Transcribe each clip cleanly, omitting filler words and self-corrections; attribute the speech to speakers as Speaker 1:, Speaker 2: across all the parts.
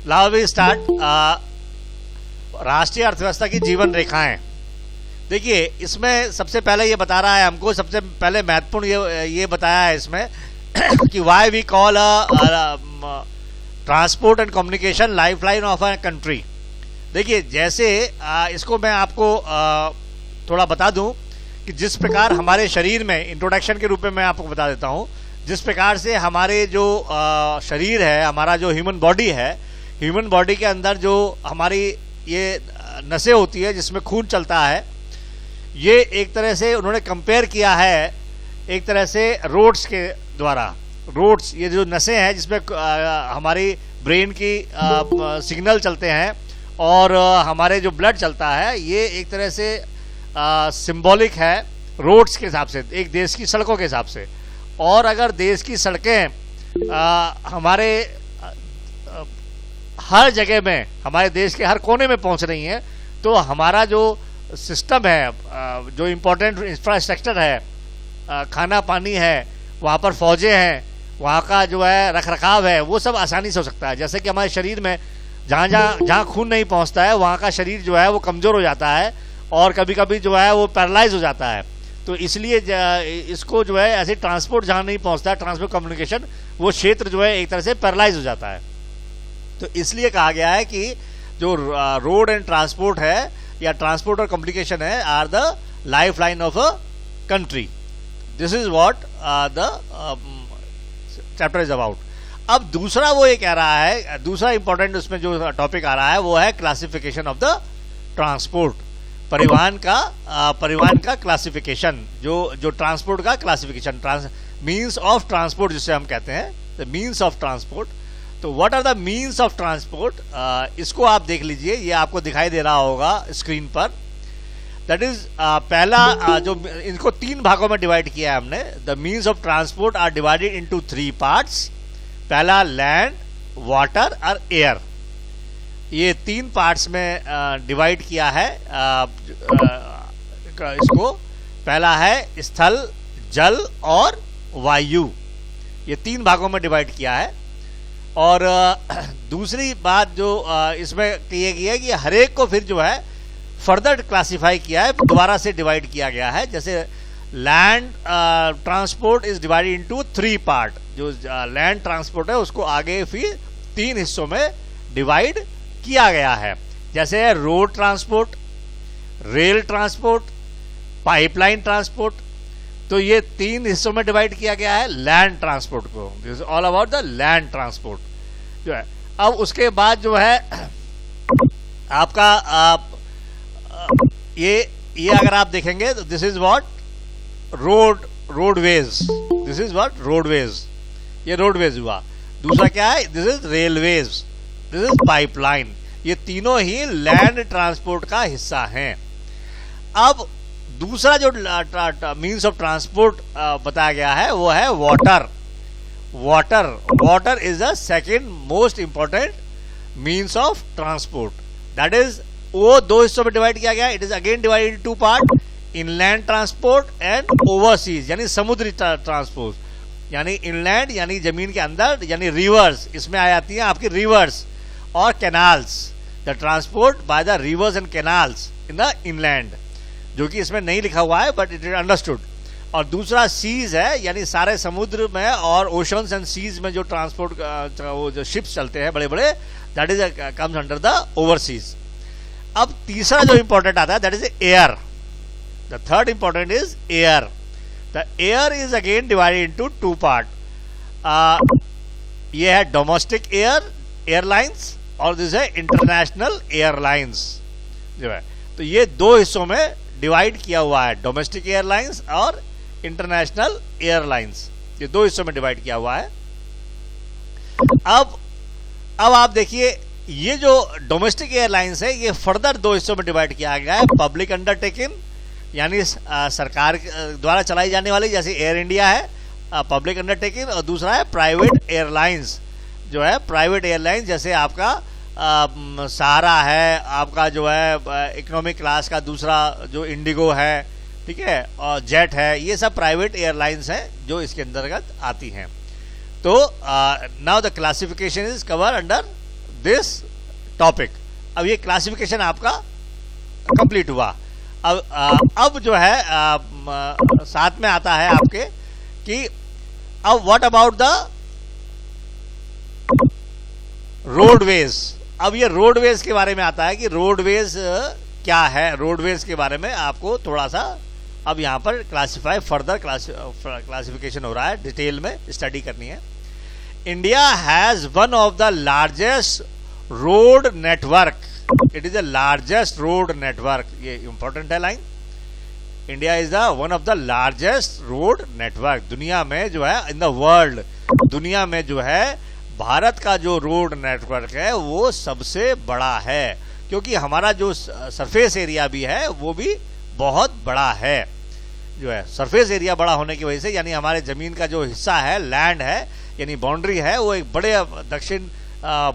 Speaker 1: Now we start राष्ट्रीय अर्थव्यवस्था की जीवन रेखाएं। देखिए, इसमें सबसे पहले ये बता रहा है हमको, सबसे पहले महत्वपूर्ण ये बताया है इसमें कि why we call transport and communication lifeline of a country. देखिए, जैसे इसको मैं आपको थोड़ा बता दूं कि जिस प्रकार हमारे शरीर में, इंट्रोडक्शन के रूप में मैं आपको बता देता हूं, जिस प्रकार से हमारे जो शरीर है, हमारा जो ह्यूमन बॉडी है, ह्यूमन बॉडी के अंदर जो हमारी ये नसें होती है जिसमें खून चलता है, ये एक तरह से उन्होंने कंपेयर किया है एक तरह से रोड्स के द्वारा। रोड्स, ये जो नसें हैं जिसमें हमारी ब्रेन की सिग्नल चलते हैं और हमारे जो ब्लड चलता है, ये एक तरह से सिंबॉलिक है रोड्स के हिसाब से, एक देश की सड़कों के हिसाब से। और अगर देश की सड़कें हमारे हर जगह में, हमारे देश के हर कोने में पहुंच रही हैं, तो हमारा जो सिस्टम है, जो इम्पोर्टेंट इंफ्रास्ट्रक्चर है, खाना पानी है, वहाँ पर फौजें हैं, वहाँ का जो है रख रखाव है, वो सब आसानी से हो सकता है। जैसे कि हमारे शरीर में जहाँ खून नहीं पहुँचता है, वहाँ का शरीर जो है वो कमज़ोर हो जाता है और कभी कभी जो है वो पैरालाइज हो जाता है। तो इसलिए इसको जो है ऐसे ट्रांसपोर्ट जहाँ नहीं पहुँचता है, ट्रांसपोर्ट कम्युनिकेशन, वो क्षेत्र जो है एक तरह से पैरालाइज हो जाता है। तो इसलिए कहा गया है कि जो रोड एंड ट्रांसपोर्ट है या ट्रांसपोर्ट और कम्युनिकेशन है, are the life line of a country. This is what the chapter is about. अब दूसरा वो ये कह रहा है, दूसरा इंपॉर्टेंट उसमें जो टॉपिक आ रहा है वो है क्लासिफिकेशन ऑफ द ट्रांसपोर्ट। परिवहन का क्लासिफिकेशन, जो ट्रांसपोर्ट का क्लासिफिकेशन, मीन्स ऑफ ट्रांसपोर्ट जिसे हम कहते हैं, द मीन्स ऑफ ट्रांसपोर्ट। तो what are the means of transport, इसको आप देख लीजिए, ये आपको दिखाई दे रहा होगा स्क्रीन पर। दैट इज पहला जो इनको 3 भागों में डिवाइड किया है हमने। The means of transport are divided into 3 parts. पहला लैंड, वाटर और एयर, ये 3 पार्ट्स में डिवाइड किया है इसको। पहला है स्थल, जल और वायु, ये 3 भागों में डिवाइड किया है। और दूसरी बात जो इसमें की गई है कि हरेक को फिर जो है फर्दर क्लासिफाई किया है, दोबारा से डिवाइड किया गया है। जैसे land transport is divided into 3 part. जो लैंड ट्रांसपोर्ट है उसको आगे फिर 3 हिस्सों में डिवाइड किया गया है। जैसे road transport, rail transport, pipeline transport. तो ये 3 हिस्सों में डिवाइड किया गया है लैंड ट्रांसपोर्ट को। This is all about the land transport जो है। अब उसके बाद जो है आपका ये अगर आप देखेंगे तो this is what roadways. This is what roadways, ये रोडवेज हुआ। दूसरा क्या है, this is railways, this is pipeline. ये तीनों ही लैंड ट्रांसपोर्ट का हिस्सा हैं। अब दूसरा जो मीन्स ऑफ ट्रांसपोर्ट बताया गया है वो है water. Water is the second most important means of transport. That is, वो 2 हिस्सों में डिवाइड किया गया। It is again divided in 2 part, inland transport and overseas, यानी समुद्री ट्रांसपोर्ट। यानी इनलैंड यानी जमीन के अंदर, यानी रिवर्स, इसमें आ जाती है आपकी रिवर्स और canals. The transport by the reverse and canals in the inland, जो कि इसमें नहीं लिखा हुआ है बट इट इज अंडरस्टूड। और दूसरा सीज है, यानी सारे समुद्र में और ओशंस एंड सीज में जो ट्रांसपोर्ट वो जो शिप्स चलते हैं बड़े बड़े, that is comes under the overseas. अब तीसरा जो इंपॉर्टेंट आता है that is air. The third important is air. The air is again divided into 2 part. ये है डोमेस्टिक एयरलाइंस और दिस है इंटरनेशनल एयरलाइंस जो है। तो ये 2 हिस्सों में डिवाइड किया हुआ है, डोमेस्टिक एयरलाइंस और इंटरनेशनल एयरलाइंस, ये 2 हिस्सों में डिवाइड किया हुआ है। अब आप देखिए, ये जो डोमेस्टिक एयरलाइंस है ये फर्दर 2 हिस्सों में डिवाइड किया गया है। पब्लिक अंडरटेकिंग, यानी सरकार द्वारा चलाई जाने वाली, जैसे एयर इंडिया है पब्लिक अंडरटेकिंग, और दूसरा है प्राइवेट एयरलाइंस जो है, प्राइवेट एयरलाइंस जैसे आपका सहारा है, आपका जो है इकोनॉमिक क्लास का दूसरा जो इंडिगो है, ठीक है, और जेट है, ये सब प्राइवेट एयरलाइंस हैं जो इसके अंतर्गत आती हैं। तो now the classification is cover under this topic. अब ये क्लासिफिकेशन आपका कंप्लीट हुआ। अब जो है साथ में आता है आपके कि अब व्हाट अबाउट द रोडवेज। अब ये रोडवेज के बारे में आता है कि रोडवेज क्या है। रोडवेज के बारे में आपको थोड़ा सा अब यहां पर क्लासिफाई फर्दर क्लासिफिकेशन हो रहा है, डिटेल में स्टडी करनी है। India has one of the largest road network. It is the largest road network. ये इंपॉर्टेंट है line. India is the one of the largest road network. दुनिया में जो है, इन द वर्ल्ड, दुनिया में जो है भारत का जो रोड नेटवर्क है वो सबसे बड़ा है, क्योंकि हमारा जो सरफेस एरिया भी है वो भी बहुत बड़ा है। जो है सरफेस एरिया बड़ा होने की वजह से, यानी हमारे जमीन का जो हिस्सा है, लैंड है, यानी बाउंड्री है, वो एक बड़े दक्षिण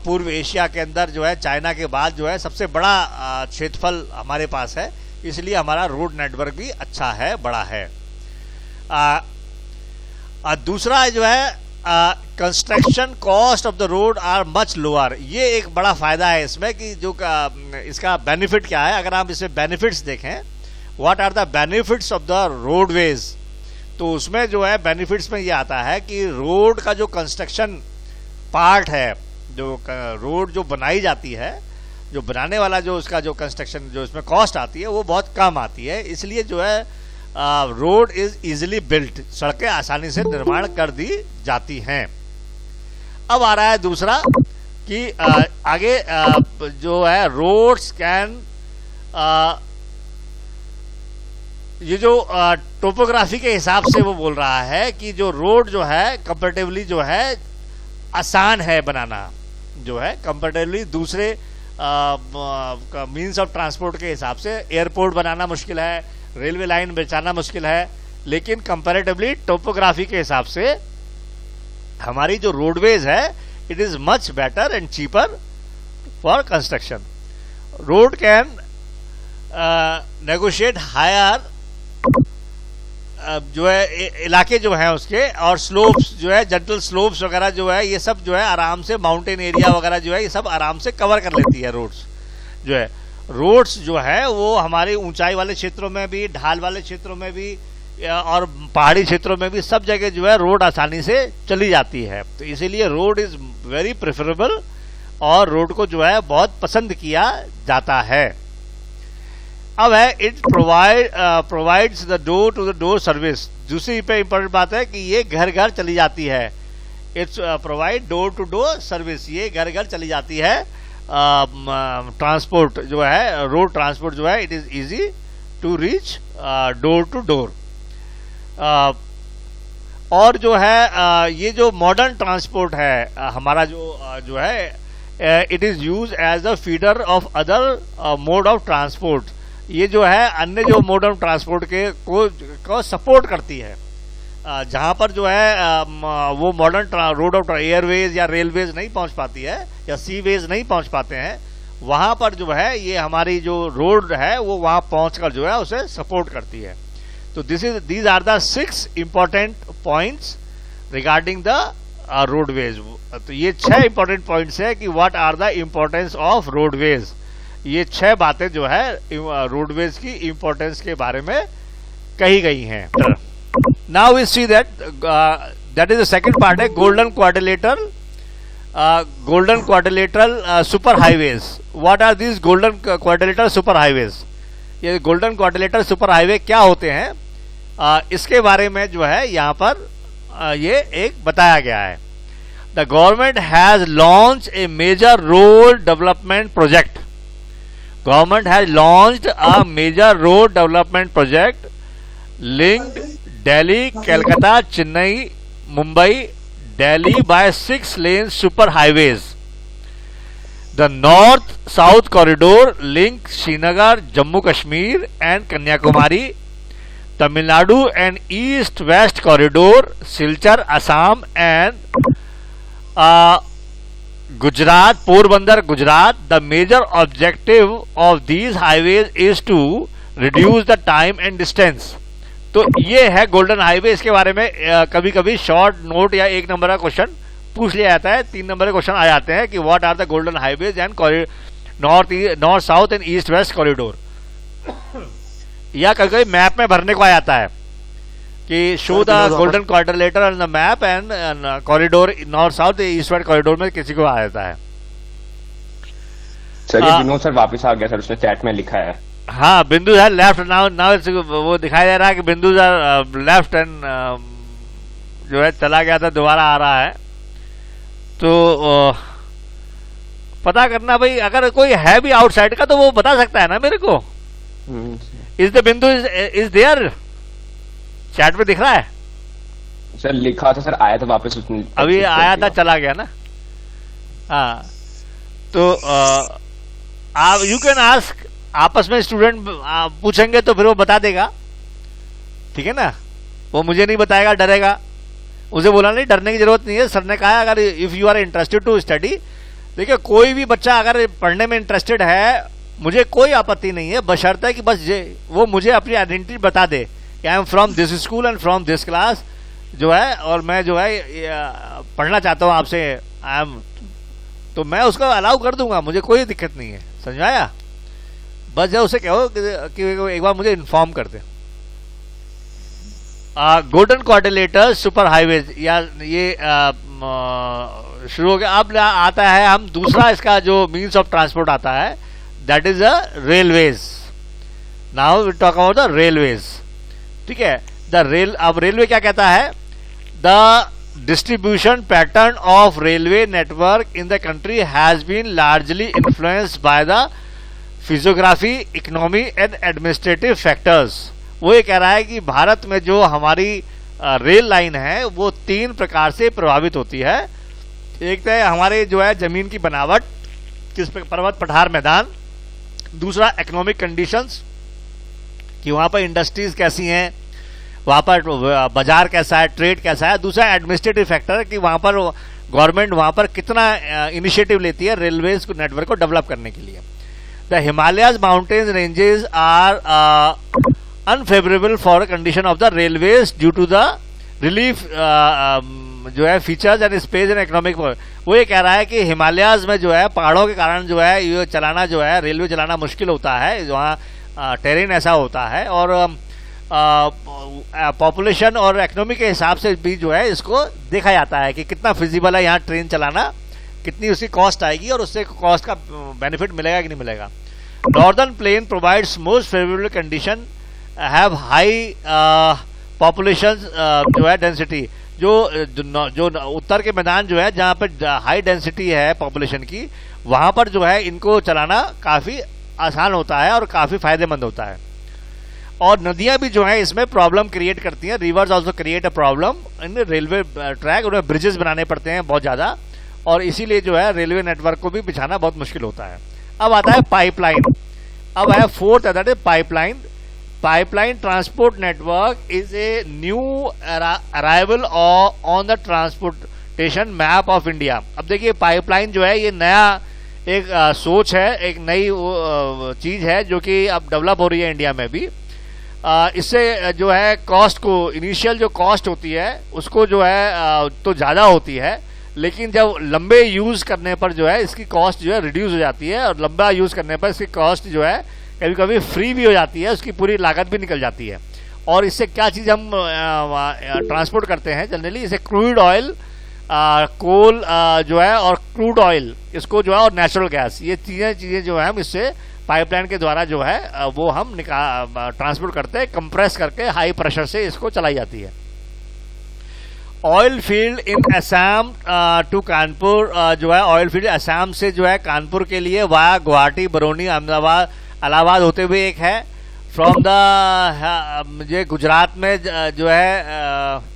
Speaker 1: पूर्व एशिया के अंदर जो है चाइना के बाद जो है सबसे बड़ा क्षेत्रफल हमारे पास है। इसलिए हमारा रोड नेटवर्क भी अच्छा है, बड़ा है। दूसरा जो है construction cost of the road are much lower. ये एक बड़ा फायदा है इसमें कि जो इसका बेनिफिट क्या है। अगर आप इसमें बेनिफिट्स देखें, what are the benefits of the roadways, तो उसमें जो है बेनिफिट्स में ये आता है कि रोड का जो कंस्ट्रक्शन पार्ट है, जो रोड जो बनाई जाती है, जो बनाने वाला जो उसका जो कंस्ट्रक्शन जो इसमें कॉस्ट आती है वो बहुत कम आती है। इसलिए जो है रोड इज इजिली बिल्ट, सड़कें आसानी से निर्माण कर दी जाती हैं। अब आ रहा है दूसरा कि आगे जो है रोड्स कैन, ये जो टोपोग्राफी के हिसाब से वो बोल रहा है कि जो रोड जो है कंपैरेटिवली जो है आसान है बनाना, जो है कंपैरेटिवली दूसरे मीन्स ऑफ ट्रांसपोर्ट के हिसाब से। एयरपोर्ट बनाना मुश्किल है, रेलवे लाइन बिछाना मुश्किल है, लेकिन कंपैरेटिवली टोपोग्राफी के हिसाब से हमारी जो रोडवेज है it is much better and cheaper for construction. Road can negotiate higher, जो है इलाके जो हैं उसके, और स्लोप्स जो है, जेंटल स्लोप्स वगैरह जो है, ये सब जो है आराम से, माउंटेन एरिया वगैरह जो है ये सब आराम से कवर कर लेती है रोड्स। जो है रोड्स जो है वो हमारी ऊंचाई वाले क्षेत्रों में भी, ढाल वाले क्षेत्रों में भी और पहाड़ी क्षेत्रों में भी सब जगह जो है रोड आसानी से चली जाती है। तो इसीलिए रोड इज वेरी प्रेफरेबल और रोड को जो है बहुत पसंद किया जाता है। अब है it provides the door to the door service. दूसरी पे इंपॉर्टेंट बात है कि ये घर घर चली जाती है। It's provide door to door service, ये घर घर चली जाती है। ट्रांसपोर्ट जो है, रोड ट्रांसपोर्ट जो है, it is easy to reach door to door. और जो है ये जो मॉडर्न ट्रांसपोर्ट है हमारा जो है, it is use as a feeder of other mode of transport. ये जो है अन्य जो मोड ऑफ ट्रांसपोर्ट के को सपोर्ट करती है। जहां पर जो है वो मॉडर्न रोड ऑफ एयरवेज या रेलवेज नहीं पहुंच पाती है या सीवेज नहीं पहुंच पाते हैं, वहां पर जो है ये हमारी जो रोड है वो वहां पहुंचकर जो है उसे सपोर्ट करती है। तो these are the 6 important points regarding the roadways. तो ये 6 इंपॉर्टेंट पॉइंट्स है कि what are the importance of roadways. ये 6 बातें जो है रोडवेज की इंपॉर्टेंस के बारे में कही गई हैं। Now we see that is the second part है golden quadrilateral, golden quadrilateral super highways. What are these golden quadrilateral super highways? ये गोल्डन क्वाड्रिलेटरल सुपर हाईवे क्या होते हैं, इसके बारे में जो है यहाँ पर ये एक बताया गया है। The government has launch a major road development project. Government has launched a major road development project linked Delhi, Calcutta, Chennai, Mumbai, Delhi by 6 lane super highways. The north-south corridor links Srinagar, Jammu Kashmir and Kanyakumari. Tamil Nadu and east-west corridor Silchar, Assam and Gujarat, Porbandar, Gujarat. The major objective of these highways is to reduce the time and distance. तो ये है golden highway. इसके बारे में कभी कभी short note या 1 number का क्वेश्चन पूछ लिया जाता है, 3 नंबर के क्वेश्चन आ जाते हैं कि what are the golden highways and north south and east west corridor, या कभी कभी मैप में भरने को आ जाता है कि show the golden quadrilateral on the map and corridor north south east west corridor में किसी को आ जाता है।
Speaker 2: सर ये विनोद सर वापस आ गया सर, उसने चैट में लिखा है।
Speaker 1: हाँ, बिंदु है लेफ्ट, नाउ वो दिखाई दे रहा है कि बिंदु लेफ्ट एंड जो है चला गया था, दोबारा आ रहा है। तो पता करना भाई, अगर कोई है भी आउटसाइड का तो वो बता सकता है ना मेरे को। इज द बिंदु इज देयर, चैट में दिख रहा है
Speaker 2: सर? लिखा था सर, आया था वापस उसने,
Speaker 1: अभी आया था चला गया ना। हाँ, तो आप यू कैन आस्क, आपस में स्टूडेंट पूछेंगे तो फिर वो बता देगा, ठीक है ना। वो मुझे नहीं बताएगा, डरेगा, उसे बोला नहीं, डरने की जरूरत नहीं है। सर ने कहा अगर if you are interested to study, देखिए कोई भी बच्चा अगर पढ़ने में इंटरेस्टेड है, मुझे कोई आपत्ति नहीं है, बशर्ते कि बस वो मुझे अपनी आइडेंटिटी बता दे कि I am from this school and from this class जो है, और मैं जो है पढ़ना चाहता हूँ आपसे, आई एम, तो मैं उसको अलाउ कर दूंगा, मुझे कोई दिक्कत नहीं है, समझाया। बस जब उसे कहो कि एक बार मुझे इन्फॉर्म कर दे। गोल्डन क्वाड्रिलेटर सुपर हाईवेज, या ये शुरू हो गया। अब आता है हम दूसरा इसका जो मीन्स ऑफ ट्रांसपोर्ट आता है, that is a railways. Now we talk about the railways, ठीक है। द रेल, अब रेलवे क्या कहता है, the distribution pattern of railway network in the country has been largely influenced by the physiography, economy and administrative factors। वो ये कह रहा है कि भारत में जो हमारी रेल लाइन है वो 3 प्रकार से प्रभावित होती है। एक तो हमारे जो है जमीन की बनावट, किस पर्वत पठार मैदान, दूसरा इकोनॉमिक कंडीशंस कि वहां पर इंडस्ट्रीज कैसी हैं, वहां पर बाजार कैसा है, ट्रेड कैसा है, दूसरा एडमिनिस्ट्रेटिव फैक्टर कि वहां पर गवर्नमेंट वहां पर कितना इनिशिएटिव लेती है रेलवेज को नेटवर्क को डेवलप करने के लिए। The Himalayas mountains ranges are unfavourable for condition of the railways due to the relief जो है features and space and economic. वो ये कह रहा है कि हिमालयाज में जो है पहाड़ों के कारण जो है ये चलाना जो है रेलवे चलाना मुश्किल होता है, वहाँ टेरेन ऐसा होता है, और पॉपुलेशन और इकोनॉमी के हिसाब से भी जो है इसको देखा जाता है कि कितना फिजिबल है यहाँ ट्रेन चलाना, कितनी उसकी कॉस्ट आएगी और उससे कॉस्ट का बेनिफिट मिलेगा कि नहीं मिलेगा। Northern plain provides most favourable condition, have high population जो है डेंसिटी, जो उत्तर के मैदान जो है जहाँ पर हाई डेंसिटी है पॉपुलेशन की, वहां पर जो है इनको चलाना काफी आसान होता है और काफी फायदेमंद होता है। और नदियां भी जो है इसमें प्रॉब्लम क्रिएट करती हैं, reverse also create a problem in railway track, उन्हें ब्रिजेस बनाने पड़ते हैं बहुत ज्यादा, और इसीलिए जो है रेलवे नेटवर्क को भी बिछाना बहुत मुश्किल होता है। अब आता है पाइपलाइन, अब है fourth, that is pipeline. Pipeline transport network is a new arrival on the transportation map of India. अब देखिए पाइपलाइन जो है ये नया एक सोच है, एक नई चीज है जो कि अब डेवलप हो रही है इंडिया में भी। इससे जो है कॉस्ट को, इनिशियल जो कॉस्ट होती है उसको जो है तो ज़्यादा होती है, लेकिन जब लंबे यूज़ करने पर जो है इसकी कॉस्ट जो है रिड्यूस हो जाती है, और लंबा यूज़ करने पर इसकी कॉस्ट जो है कभी कभी फ्री भी हो जाती है, उसकी पूरी लागत भी निकल जाती है। और इससे क्या चीज़ हम ट्रांसपोर्ट करते हैं जनरली, इसे क्रूड ऑयल, कोल जो है और क्रूड ऑयल इसको जो है, और नेचुरल गैस, ये चीज़ें जो है हम इससे पाइपलाइन के द्वारा जो है वो हम ट्रांसपोर्ट करते हैं, कंप्रेस करके हाई प्रेशर से इसको चलाई जाती है। Oil field in Assam to Kanpur, जो है ऑयल फील्ड असम से जो है कानपुर के लिए वाया गुवाहाटी, बरौनी, अहमदाबाद, इलाहाबाद होते हुए एक है। फ्रॉम द गुजरात में जो है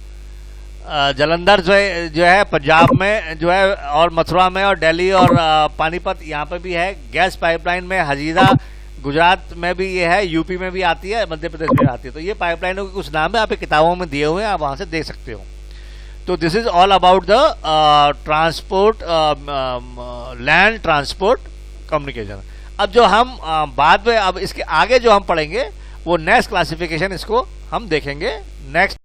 Speaker 1: जलंधर जो है पंजाब में जो है, और मथुरा में, और दिल्ली और पानीपत यहाँ पे भी है। गैस पाइपलाइन में हजीरा गुजरात में भी ये है, यूपी में भी आती है, मध्य प्रदेश में आती है। तो ये पाइपलाइनों के कुछ नाम है, आप किताबों में दिए हुए हैं, आप वहां से देख सकते हो। तो this is all about the transport, land transport communication. अब जो हम बाद में, अब इसके आगे जो हम पढ़ेंगे वो नेक्स्ट क्लासिफिकेशन, इसको हम देखेंगे नेक्स्ट।